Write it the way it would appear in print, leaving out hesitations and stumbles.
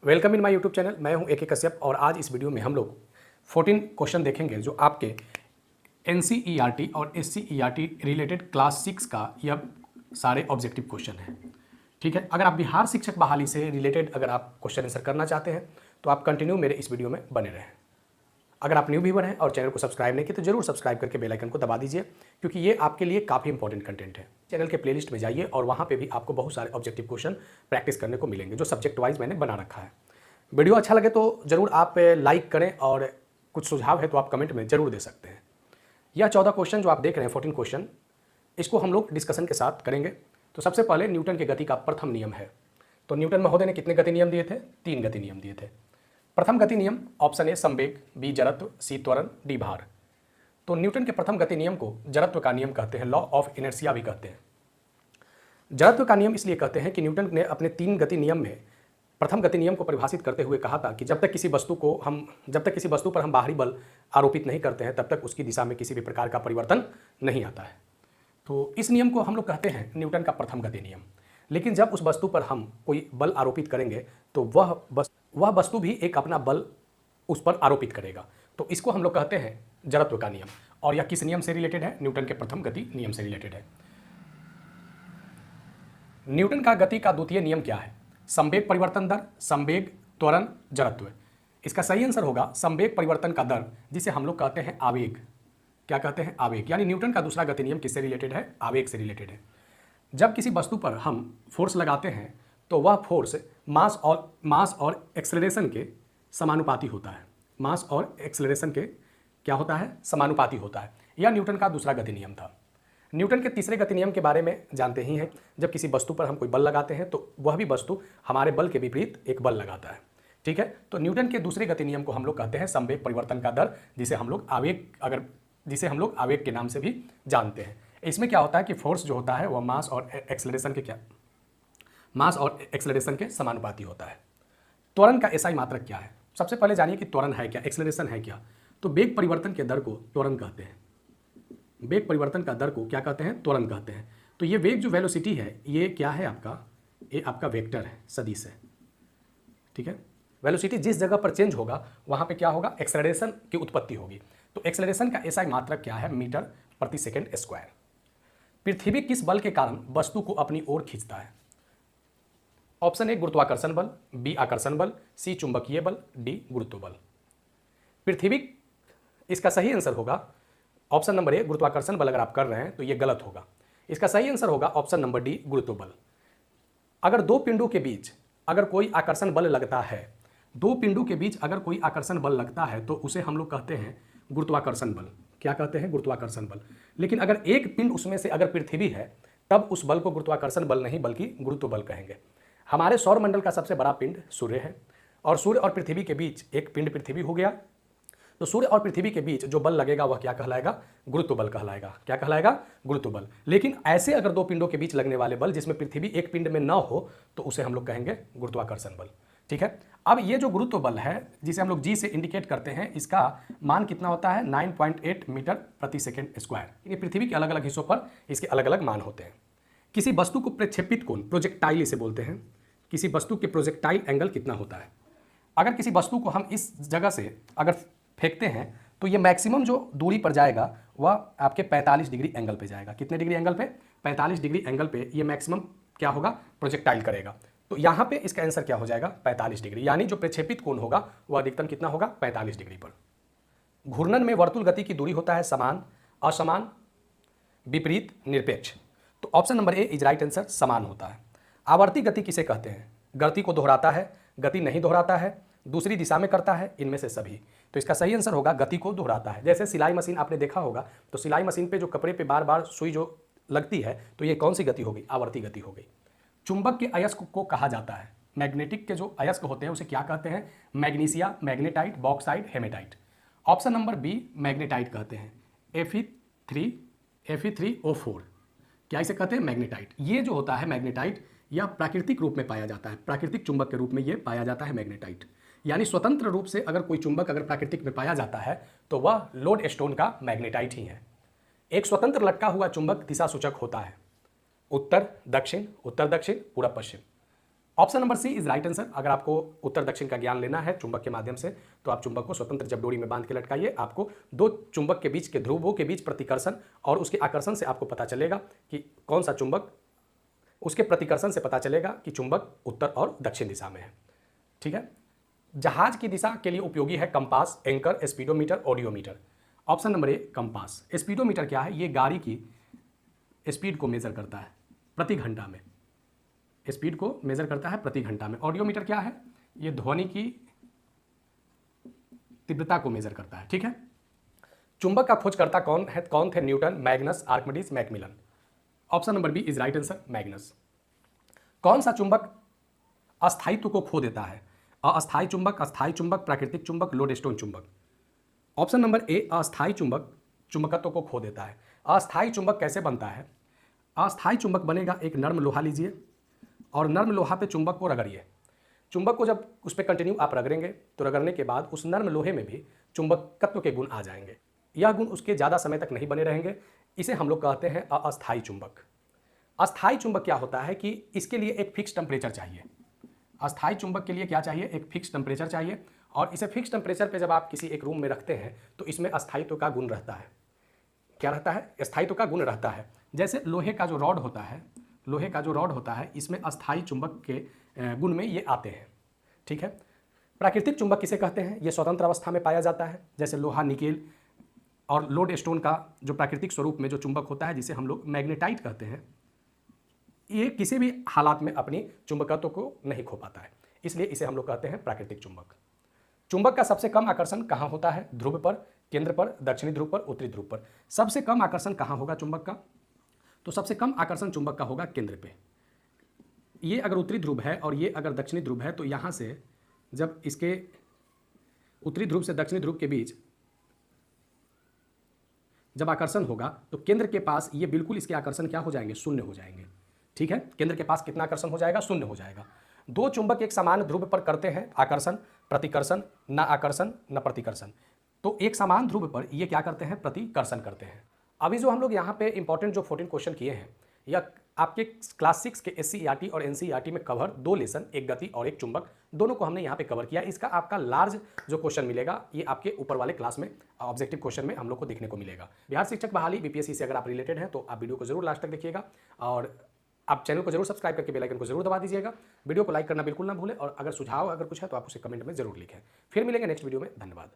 Welcome in my YouTube channel. मैं हूं A K. Kashyap और आज इस वीडियो में हम लोग 14 क्वेश्चन देखेंगे जो आपके NCERT और SCERT रिलेटेड क्लास 6 का यह सारे ऑब्जेक्टिव क्वेश्चन हैं। ठीक है, अगर आप बिहार शिक्षक बहाली से रिलेटेड अगर आप क्वेश्चन आंसर करना चाहते हैं तो आप कंटिन्यू मेरे इस वीडियो में बने रहें। अगर आप न्यू व्यूअर हैं और चैनल को सब्सक्राइब नहीं किए तो जरूर सब्सक्राइब करके बेल आइकन को दबा दीजिए, क्योंकि ये आपके लिए काफ़ी इंपॉर्टेंट कंटेंट है। चैनल के प्लेलिस्ट में जाइए और वहाँ पे भी आपको बहुत सारे ऑब्जेक्टिव क्वेश्चन प्रैक्टिस करने को मिलेंगे जो सब्जेक्ट वाइज मैंने बना रखा है। वीडियो अच्छा लगे तो ज़रूर आप लाइक करें और कुछ सुझाव है तो आप कमेंट में ज़रूर दे सकते हैं। यह 14 क्वेश्चन जो आप देख रहे हैं 14 क्वेश्चन, इसको हम लोग डिस्कशन के साथ करेंगे। तो सबसे पहले न्यूटन के गति का प्रथम नियम है। तो न्यूटन महोदय ने कितने गति नियम दिए थे? 3 गति नियम दिए थे। प्रथम गति नियम ऑप्शन ए संवेग, बी जड़त्व, सी त्वरण, डी भार। तो न्यूटन के प्रथम गति नियम को जड़त्व का नियम कहते हैं, लॉ ऑफ इनर्शिया भी कहते हैं। जड़त्व का नियम इसलिए कहते हैं कि न्यूटन ने अपने 3 गति नियम में प्रथम गति नियम को परिभाषित करते हुए कहा था कि जब तक किसी वस्तु पर हम बाहरी बल आरोपित नहीं करते हैं तब तक उसकी दिशा में किसी भी प्रकार का परिवर्तन नहीं आता है। तो इस नियम को हम लोग कहते हैं न्यूटन का प्रथम गति नियम। लेकिन जब उस वस्तु पर हम कोई बल आरोपित करेंगे तो वह वस्तु भी एक अपना बल उस पर आरोपित करेगा। तो इसको हम लोग कहते हैं जड़त्व का नियम। और यह किस नियम से रिलेटेड है? न्यूटन के प्रथम गति नियम से रिलेटेड है। न्यूटन का गति का द्वितीय नियम क्या है? संवेग परिवर्तन दर, संवेग, त्वरण, जड़त्व। इसका सही आंसर होगा संवेग परिवर्तन का दर, जिसे हम लोग कहते हैं आवेग। क्या कहते हैं? आवेग। यानी न्यूटन का दूसरा गति नियम किससे रिलेटेड है? आवेग से रिलेटेड है। जब किसी वस्तु पर हम फोर्स लगाते हैं तो वह फोर्स मास और एक्सेलरेशन के समानुपाती होता है। मास और एक्सेलरेशन के क्या होता है? समानुपाती होता है। यह न्यूटन का दूसरा गति नियम था। न्यूटन के तीसरे गति नियम के बारे में जानते ही हैं। जब किसी वस्तु पर हम कोई बल लगाते हैं तो वह भी वस्तु हमारे बल के विपरीत एक बल लगाता है। ठीक है, तो न्यूटन के दूसरे गति नियम को हम लोग कहते हैं संवेग परिवर्तन का दर, जिसे हम लोग आवेग के नाम से भी जानते हैं। इसमें क्या होता है कि फोर्स जो होता है वह मास और एक्सेलरेशन के समानुपाती होता है। त्वरण का एसआई मात्रक क्या है? सबसे पहले जानिए कि त्वरण है क्या, एक्सेलरेशन है क्या। तो वेग परिवर्तन के दर को त्वरण कहते हैं। वेग परिवर्तन का दर को क्या कहते हैं? त्वरण कहते हैं। तो ये वेग जो वेलोसिटी है ये क्या है आपका? ये आपका वेक्टर है, सदिश है। ठीक है, वेलोसिटी जिस जगह पर चेंज होगा वहाँ पे क्या होगा? एक्सेलरेशन की उत्पत्ति होगी। तो एक्सेलरेशन का एसआई मात्रक क्या है? मीटर प्रति सेकेंड स्क्वायर। पृथ्वी किस बल के कारण वस्तु को अपनी ओर खींचता है? ऑप्शन ए गुरुत्वाकर्षण बल, बी आकर्षण बल, सी चुंबकीय बल, डी गुरुत्व बल। पृथ्वी, इसका सही आंसर होगा ऑप्शन नंबर ए गुरुत्वाकर्षण बल। अगर आप कर रहे हैं तो ये गलत होगा। इसका सही आंसर होगा ऑप्शन नंबर डी गुरुत्व बल। अगर दो पिंडों के बीच अगर कोई आकर्षण बल लगता है, दो पिंडों के बीच अगर कोई आकर्षण बल लगता है तो उसे हम लोग कहते हैं गुरुत्वाकर्षण बल। क्या कहते हैं? गुरुत्वाकर्षण बल। लेकिन अगर एक पिंड उसमें से अगर पृथ्वी है तब उस बल को गुरुत्वाकर्षण बल नहीं बल्कि गुरुत्व बल कहेंगे। हमारे सौर मंडल का सबसे बड़ा पिंड सूर्य है और सूर्य और पृथ्वी के बीच एक पिंड पृथ्वी हो गया। तो सूर्य और पृथ्वी के बीच जो बल लगेगा वह क्या कहलाएगा? गुरुत्व बल कहलाएगा। क्या कहलाएगा? गुरुत्व बल। लेकिन ऐसे अगर दो पिंडों के बीच लगने वाले बल जिसमें पृथ्वी एक पिंड में न हो तो उसे हम लोग कहेंगे गुरुत्वाकर्षण बल। ठीक है, अब ये जो गुरुत्व बल है जिसे हम लोग जी से इंडिकेट करते हैं, इसका मान कितना होता है? 9.8 मीटर प्रति सेकेंड स्क्वायर। ये पृथ्वी के अलग अलग हिस्सों पर इसके अलग अलग मान होते हैं। किसी वस्तु को प्रक्षेपित कोण, प्रोजेक्टाइल इसे बोलते हैं, किसी वस्तु के प्रोजेक्टाइल एंगल कितना होता है? अगर किसी वस्तु को हम इस जगह से अगर फेंकते हैं तो ये मैक्सिमम जो दूरी पर जाएगा वह आपके 45 डिग्री एंगल पे जाएगा। कितने डिग्री एंगल पे? 45 डिग्री एंगल पे ये मैक्सिमम क्या होगा? प्रोजेक्टाइल करेगा। तो यहाँ पे इसका आंसर क्या हो जाएगा? 45 डिग्री। यानी जो प्रक्षेपित कोण होगा वह अधिकतम कितना होगा? 45 डिग्री पर। घूर्णन में वर्तुल गति की दूरी होता है समान, असमान, विपरीत, निरपेक्ष। तो option number A is right answer, समान होता है। आवर्ती गति किसे कहते हैं? गति को दोहराता है, गति नहीं दोहराता है, दूसरी दिशा में करता है, इनमें से सभी। तो इसका सही आंसर होगा गति को दोहराता है। जैसे सिलाई मशीन आपने देखा होगा तो सिलाई मशीन पे जो कपड़े पे बार बार सुई जो लगती है तो ये कौन सी गति हो गई? आवर्ती गति हो गई। चुंबक के अयस्क को कहा जाता है, मैग्नेटिक के जो अयस्क होते हैं उसे क्या कहते हैं? Magnesia, magnetite, bauxite, hematite. Option number B magnetite कहते हैं। Fe3O4 क्या इसे कहते हैं? मैग्नेटाइट। ये जो होता है मैग्नेटाइट यह प्राकृतिक रूप में पाया जाता है, प्राकृतिक चुंबक के रूप में ये पाया जाता है मैग्नेटाइट। यानी स्वतंत्र रूप से अगर कोई चुंबक अगर प्राकृतिक में पाया जाता है तो वह लोड स्टोन का मैग्नेटाइट ही है। एक स्वतंत्र लटका हुआ चुंबक दिशा सूचक होता है, उत्तर दक्षिण, पूरब पश्चिम। Option number C is right answer. अगर आपको उत्तर दक्षिण का ज्ञान लेना है चुंबक के माध्यम से तो आप चुंबक को स्वतंत्र जब डोरी में बांध के लटकाइए, आपको दो चुंबक के बीच के ध्रुवों के बीच प्रतिकर्षण और उसके आकर्षण से आपको पता चलेगा कि कौन सा चुंबक, उसके प्रतिकर्षण से पता चलेगा कि चुंबक उत्तर और दक्षिण दिशा में है। ठीक है। जहाज की दिशा के लिए उपयोगी है compass, anchor, speedometer, audiometer. Option number A compass. Speedometer क्या है? ये गाड़ी की स्पीड को मेजर करता है प्रति घंटा में, स्पीड को मेजर करता है प्रति घंटा में। ऑडियोमीटर क्या है? ये ध्वनि की तीव्रता को मेजर करता है। ठीक है। चुंबक का खोजकर्ता कौन थे? Newton, Magnus, Archimedes, Macmillan. Option number B is right answer, Magnus. कौन सा चुंबक अस्थायित्व को खो देता है? अस्थायी चुंबक, अस्थायी चुंबक, प्राकृतिक चुंबक, लोडस्टोन चुंबक। ऑप्शन नंबर ए अस्थायी चुंबक चुंबकत्व को खो देता है। अस्थायी चुंबक कैसे बनता है? अस्थायी चुंबक बनेगा, एक नर्म लोहा लीजिए और नर्म लोहा पे चुंबक को रगड़िए। चुंबक को जब उस पर कंटिन्यू आप रगड़ेंगे तो रगड़ने के बाद उस नर्म लोहे में भी चुंबकत्व के गुण आ जाएंगे। यह गुण उसके ज़्यादा समय तक नहीं बने रहेंगे। इसे हम लोग कहते हैं अस्थायी चुंबक। अस्थायी चुंबक क्या होता है कि इसके लिए एक फिक्स टेम्परेचर चाहिए। अस्थायी चुंबक के लिए क्या चाहिए? एक फिक्स टेम्परेचर चाहिए, और इसे फिक्स टेम्परेचर पे जब आप किसी एक रूम में रखते हैं तो इसमें अस्थायित्व का गुण रहता है। क्या रहता है? स्थायित्व का गुण रहता है। जैसे लोहे का जो रॉड होता है, लोहे का जो रॉड होता है इसमें अस्थायी चुंबक के गुण में ये आते हैं। ठीक है। प्राकृतिक चुंबक किसे कहते हैं? ये स्वतंत्र अवस्था में पाया जाता है, जैसे लोहा, निकेल और लोडस्टोन का जो प्राकृतिक स्वरूप में जो चुंबक होता है जिसे हम लोग मैग्नेटाइट कहते हैं, ये किसी भी हालात में अपनी चुंबकत्व को नहीं खो पाता है, इसलिए इसे हम लोग कहते हैं प्राकृतिक चुंबक। चुंबक का सबसे कम आकर्षण कहाँ होता है? ध्रुव पर, केंद्र पर, दक्षिणी ध्रुव पर, उत्तरी ध्रुव पर। सबसे कम आकर्षण कहाँ होगा चुंबक का? तो सबसे कम आकर्षण चुंबक का होगा केंद्र पे। ये अगर उत्तरी ध्रुव है और ये अगर दक्षिणी ध्रुव है तो यहाँ से जब इसके उत्तरी ध्रुव से दक्षिणी ध्रुव के बीच जब आकर्षण होगा तो केंद्र के पास ये बिल्कुल इसके आकर्षण क्या हो जाएंगे? शून्य हो जाएंगे। ठीक है। केंद्र के पास कितना आकर्षण हो जाएगा? शून्य हो जाएगा। दो चुंबक एक समान ध्रुव पर करते हैं आकर्षण, प्रतिकर्षण, न आकर्षण न प्रतिकर्षण। तो एक समान ध्रुव पर ये क्या करते हैं? प्रतिकर्षण करते हैं। अभी जो हम लोग यहाँ पे इंपॉर्टेंट जो 14 क्वेश्चन किए हैं, या आपके क्लास 6 के SCERT और NCERT में कवर, 2 लेसन, एक गति और एक चुंबक, दोनों को हमने यहाँ पे कवर किया। इसका आपका लार्ज जो क्वेश्चन मिलेगा ये आपके ऊपर वाले क्लास में ऑब्जेक्टिव क्वेश्चन में हम लोग को देखने को मिलेगा। बिहार शिक्षक बहाली BPSC से अगर आप रिलेटेड हैं तो आप वीडियो को जरूर लास्ट तक देखिएगा, और आप चैनल को जरूर सब्सक्राइब करके बेल आइकन को जरूर दबा दीजिएगा। वीडियो को लाइक करना बिल्कुल ना भूलें, और अगर सुझाव अगर कुछ है तो आप उसे कमेंट में जरूर लिखें। फिर मिलेंगे नेक्स्ट वीडियो में। धन्यवाद।